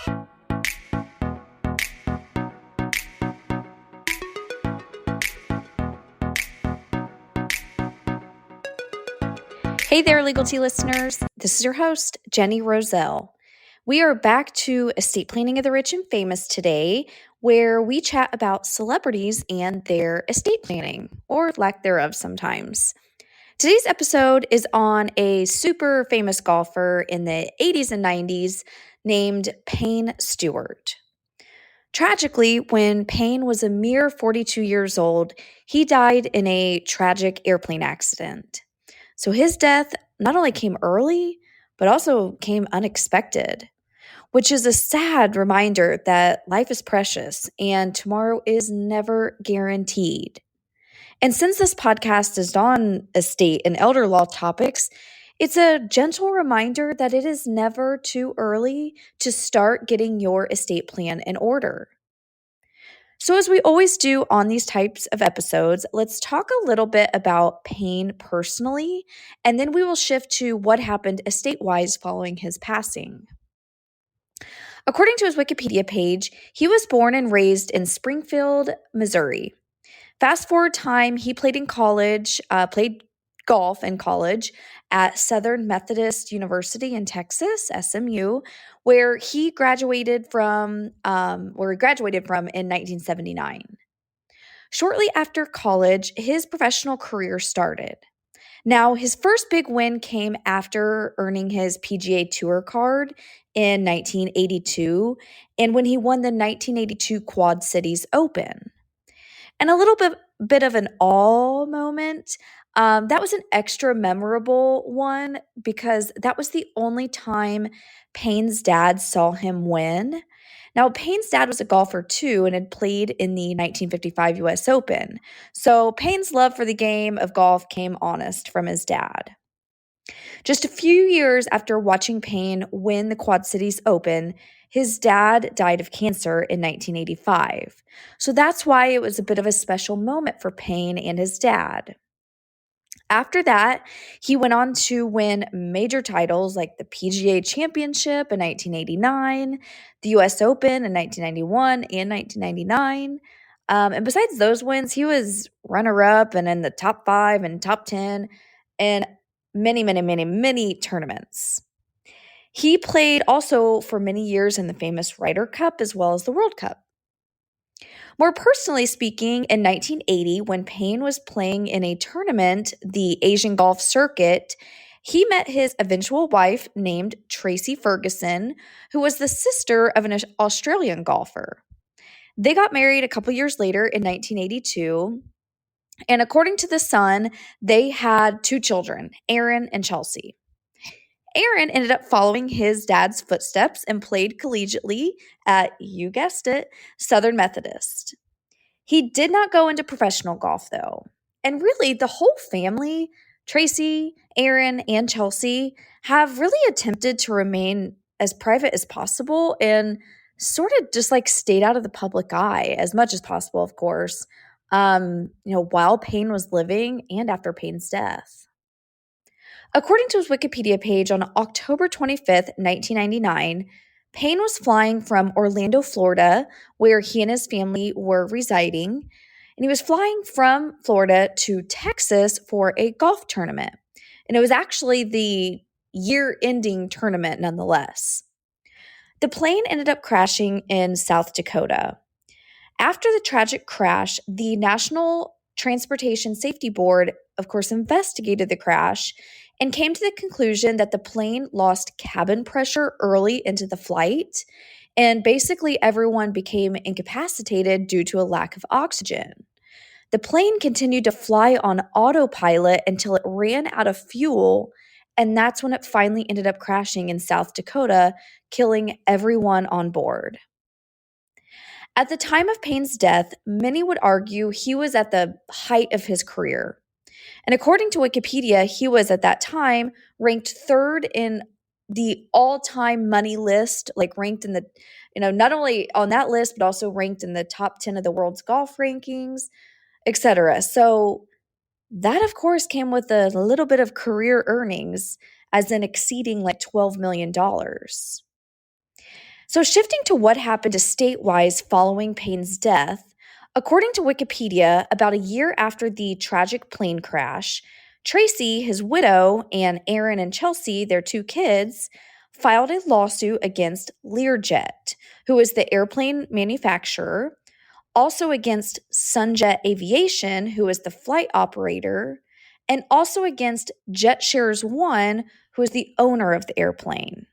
Hey there, Legal Tea listeners. This is your host, Jenny Roselle. We are back to Estate Planning of the Rich and Famous today, where we chat about celebrities and their estate planning, or lack thereof sometimes. Today's episode is on a super famous golfer in the 80s and 90s named Payne Stewart. Tragically, when Payne was a mere 42 years old, he died in a tragic airplane accident. So his death not only came early, but also came unexpected, which is a sad reminder that life is precious and tomorrow is never guaranteed. And since this podcast is on estate and elder law topics, it's a gentle reminder that it is never too early to start getting your estate plan in order. So, as we always do on these types of episodes, let's talk a little bit about Payne personally, and then we will shift to what happened estate-wise following his passing. According to his Wikipedia page, he was born and raised in Springfield, Missouri. Fast forward time, he played golf in college at Southern Methodist University in Texas, SMU, where he graduated from in 1979. Shortly after college, his professional career started. Now, his first big win came after earning his PGA Tour card in 1982 and when he won the 1982 Quad Cities Open. And a little bit of an awe moment. That was an extra memorable one because that was the only time Payne's dad saw him win. Now, Payne's dad was a golfer too and had played in the 1955 US Open. So Payne's love for the game of golf came honest from his dad. Just a few years after watching Payne win the Quad Cities Open, his dad died of cancer in 1985. So that's why it was a bit of a special moment for Payne and his dad. After that, he went on to win major titles like the PGA Championship in 1989, the US Open in 1991 and 1999. And besides those wins, he was runner-up and in the top 5 and top 10 in many tournaments. He played also for many years in the famous Ryder Cup as well as the World Cup. More personally speaking, in 1980, when Payne was playing in a tournament, the Asian Golf Circuit, he met his eventual wife named Tracy Ferguson, who was the sister of an Australian golfer. They got married a couple years later in 1982, and according to The Sun, they had 2 children, Aaron and Chelsea. Aaron ended up following his dad's footsteps and played collegiately at, you guessed it, Southern Methodist. He did not go into professional golf, though. And really, the whole family, Tracy, Aaron, and Chelsea, have really attempted to remain as private as possible and sort of just like stayed out of the public eye as much as possible, of course, while Payne was living and after Payne's death. According to his Wikipedia page, on October 25th, 1999, Payne was flying from Orlando, Florida, where he and his family were residing, and he was flying from Florida to Texas for a golf tournament. And it was actually the year-ending tournament nonetheless. The plane ended up crashing in South Dakota. After the tragic crash, the National Transportation Safety Board, of course, investigated the crash and came to the conclusion that the plane lost cabin pressure early into the flight, and basically everyone became incapacitated due to a lack of oxygen. The plane continued to fly on autopilot until it ran out of fuel, and that's when it finally ended up crashing in South Dakota, killing everyone on board. At the time of Payne's death, many would argue he was at the height of his career. And according to Wikipedia, he was at that time ranked 3rd in the all-time money list, like ranked in the, not only on that list, but also ranked in the top 10 of the world's golf rankings, etc. So that, of course, came with a little bit of career earnings, as in exceeding like $12 million. So, shifting to what happened estate-wise following Payne's death, according to Wikipedia, about a year after the tragic plane crash, Tracy, his widow, and Aaron and Chelsea, their two kids, filed a lawsuit against Learjet, who is the airplane manufacturer, also against Sunjet Aviation, who is the flight operator, and also against JetShares One, who is the owner of the airplane.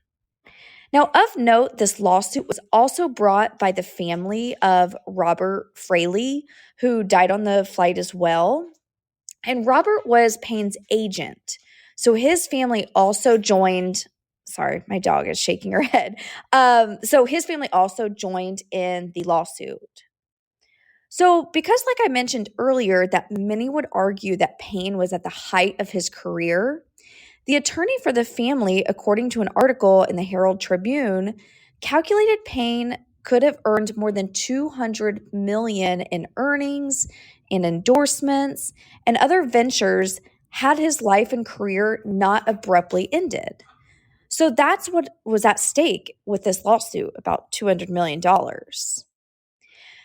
Now, of note, this lawsuit was also brought by the family of Robert Fraley, who died on the flight as well. And Robert was Payne's agent. So his family also joined. Sorry, my dog is shaking her head. So his family also joined in the lawsuit. So, because, like I mentioned earlier, that many would argue that Payne was at the height of his career, the attorney for the family, according to an article in the Herald Tribune, calculated Payne could have earned more than 200 million in earnings and endorsements and other ventures had his life and career not abruptly ended. So that's what was at stake with this lawsuit, about $200 million.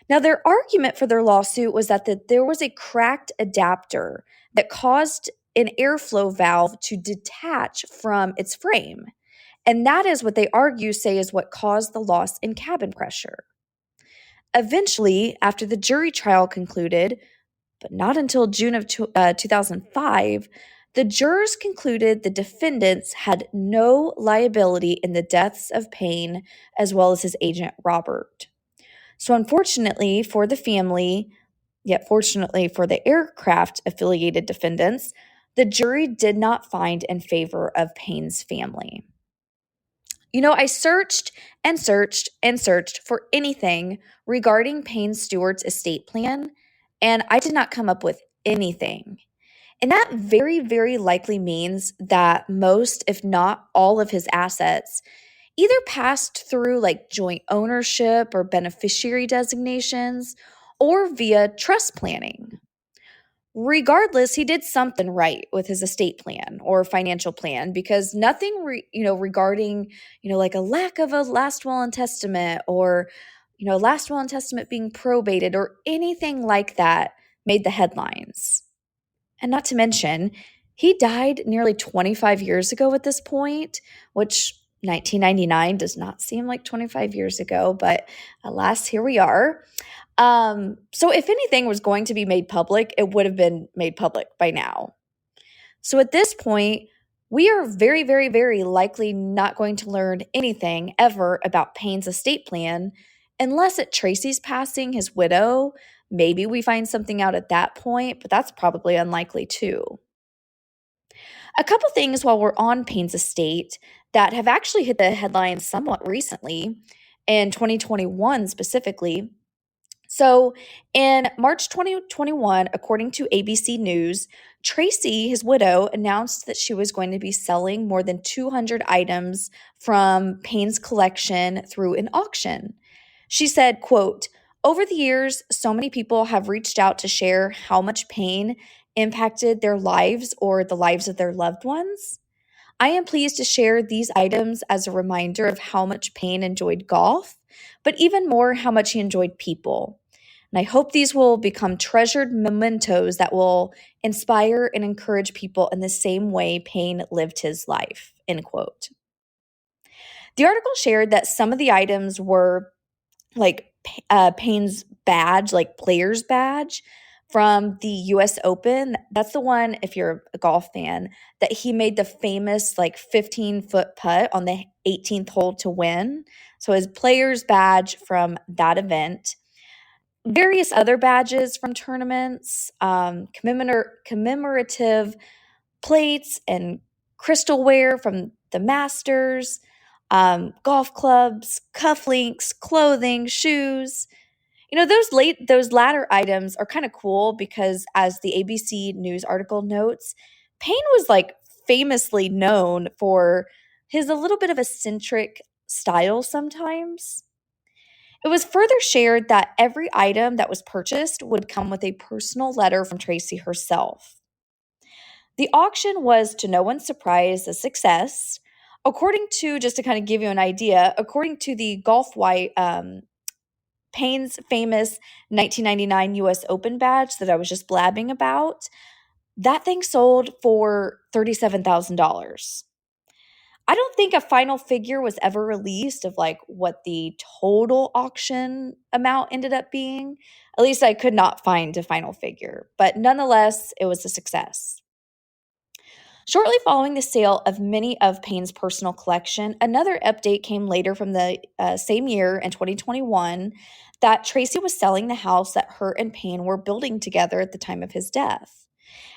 Now, their argument for their lawsuit was that there was a cracked adapter that caused an airflow valve to detach from its frame. And that is what they say is what caused the loss in cabin pressure. Eventually, after the jury trial concluded, but not until June of 2005, the jurors concluded the defendants had no liability in the deaths of Payne as well as his agent Robert. So, unfortunately for the family, yet fortunately for the aircraft affiliated defendants, the jury did not find in favor of Payne's family. I searched and searched and searched for anything regarding Payne Stewart's estate plan, and I did not come up with anything. And that very, very likely means that most, if not all, of his assets either passed through like joint ownership or beneficiary designations or via trust planning. Regardless, he did something right with his estate plan or financial plan because nothing, regarding, like a lack of a last will and testament or, last will and testament being probated or anything like that made the headlines. And not to mention, he died nearly 25 years ago at this point, which 1999 does not seem like 25 years ago, but alas, here we are. So if anything was going to be made public, it would have been made public by now. So at this point, we are very, very, very likely not going to learn anything ever about Payne's estate plan unless at Tracy's passing, his widow, maybe we find something out at that point, but that's probably unlikely too. A couple things while we're on Payne's estate that have actually hit the headlines somewhat recently, in 2021 specifically. So, in March 2021, according to ABC News, Tracy, his widow, announced that she was going to be selling more than 200 items from Payne's collection through an auction. She said, quote, "Over the years, so many people have reached out to share how much Payne impacted their lives or the lives of their loved ones. I am pleased to share these items as a reminder of how much Payne enjoyed golf, but even more how much he enjoyed people. And I hope these will become treasured mementos that will inspire and encourage people in the same way Payne lived his life," end quote. The article shared that some of the items were like Payne's badge, like player's badge from the US Open. That's the one, if you're a golf fan, that he made the famous like 15-foot putt on the 18th hole to win. So his player's badge from that event. Various other badges from tournaments, commemorative plates and crystalware from the Masters, golf clubs, cufflinks, clothing, shoes. Those latter items are kind of cool because, as the ABC News article notes, Payne was like famously known for his a little bit of eccentric style sometimes. It was further shared that every item that was purchased would come with a personal letter from Tracy herself. The auction was, to no one's surprise, a success. according to, just to kind of give you an idea, according to the Golf White, Payne's famous 1999 US Open badge that I was just blabbing about, that thing sold for $37,000. I don't think a final figure was ever released of like what the total auction amount ended up being. At least I could not find a final figure, but nonetheless, it was a success. Shortly following the sale of many of Payne's personal collection, another update came later from the same year in 2021 that Tracy was selling the house that her and Payne were building together at the time of his death.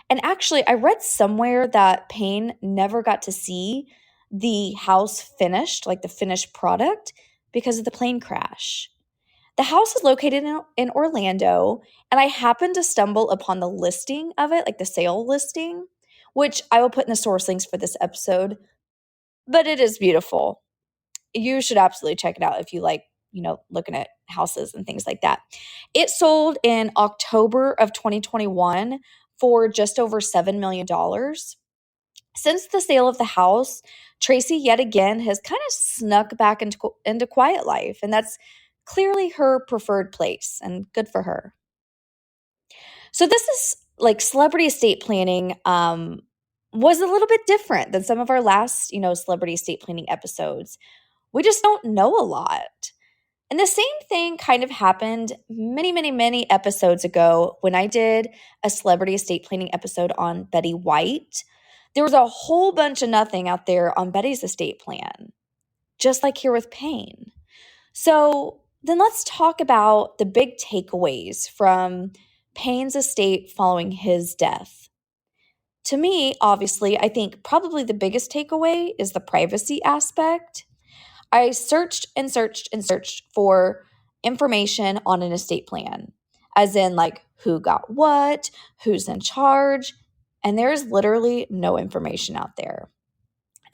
And actually, I read somewhere that Payne never got to see the house finished, like the finished product, because of the plane crash. The house is located in Orlando, and I happened to stumble upon the listing of it, like the sale listing, which I will put in the source links for this episode. But it is beautiful. You should absolutely check it out if you like, looking at houses and things like that. It sold in October of 2021 for just over $7 million. Since the sale of the house, Tracy yet again has kind of snuck back into quiet life, and that's clearly her preferred place, and good for her. So this is like celebrity estate planning was a little bit different than some of our last, celebrity estate planning episodes. We just don't know a lot. And the same thing kind of happened many, many, many episodes ago when I did a celebrity estate planning episode on Betty White. There was a whole bunch of nothing out there on Betty's estate plan, just like here with Payne. So then let's talk about the big takeaways from Payne's estate following his death. To me, obviously, I think probably the biggest takeaway is the privacy aspect. I searched and searched and searched for information on an estate plan, as in like who got what, who's in charge, and there's literally no information out there.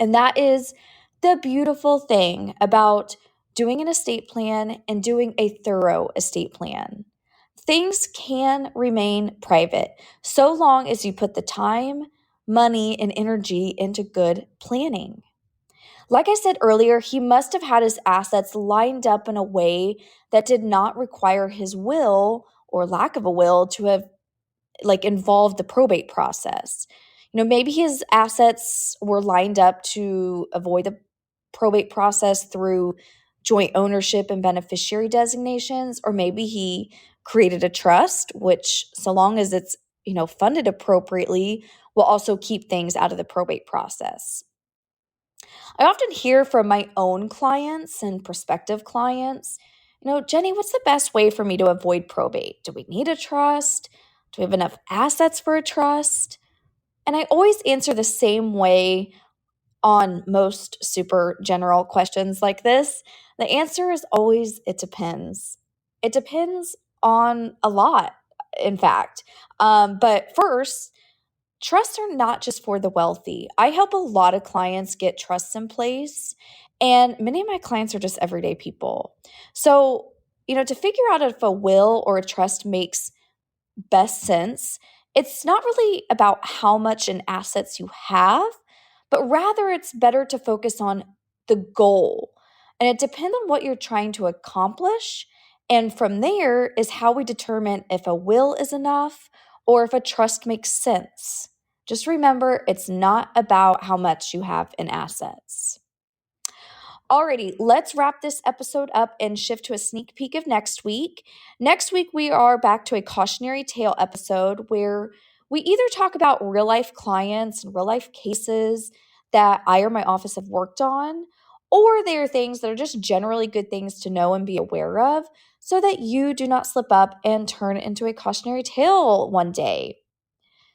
And that is the beautiful thing about doing an estate plan and doing a thorough estate plan. Things can remain private so long as you put the time, money, and energy into good planning. Like I said earlier, he must have had his assets lined up in a way that did not require his will or lack of a will to have like involved the probate process. Maybe his assets were lined up to avoid the probate process through joint ownership and beneficiary designations, or maybe he created a trust, which so long as it's, funded appropriately, will also keep things out of the probate process. I often hear from my own clients and prospective clients, Jenny, what's the best way for me to avoid probate? Do we need a trust? Do we have enough assets for a trust? And I always answer the same way on most super general questions like this. The answer is always it depends. It depends on a lot, in fact. But first, trusts are not just for the wealthy. I help a lot of clients get trusts in place, and many of my clients are just everyday people. So, to figure out if a will or a trust makes best sense, it's not really about how much in assets you have, but rather it's better to focus on the goal. And it depends on what you're trying to accomplish. And from there is how we determine if a will is enough or if a trust makes sense. Just remember, it's not about how much you have in assets. Alrighty, let's wrap this episode up and shift to a sneak peek of next week. Next week, we are back to a cautionary tale episode where we either talk about real life clients and real life cases that I or my office have worked on, or they are things that are just generally good things to know and be aware of so that you do not slip up and turn it into a cautionary tale one day.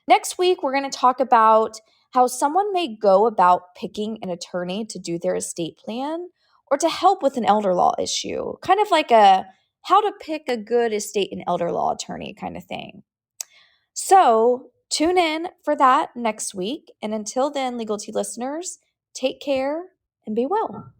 Next week, we're going to talk about how someone may go about picking an attorney to do their estate plan or to help with an elder law issue, kind of like a how to pick a good estate and elder law attorney kind of thing. So tune in for that next week. And until then, Legal Tea listeners, take care and be well.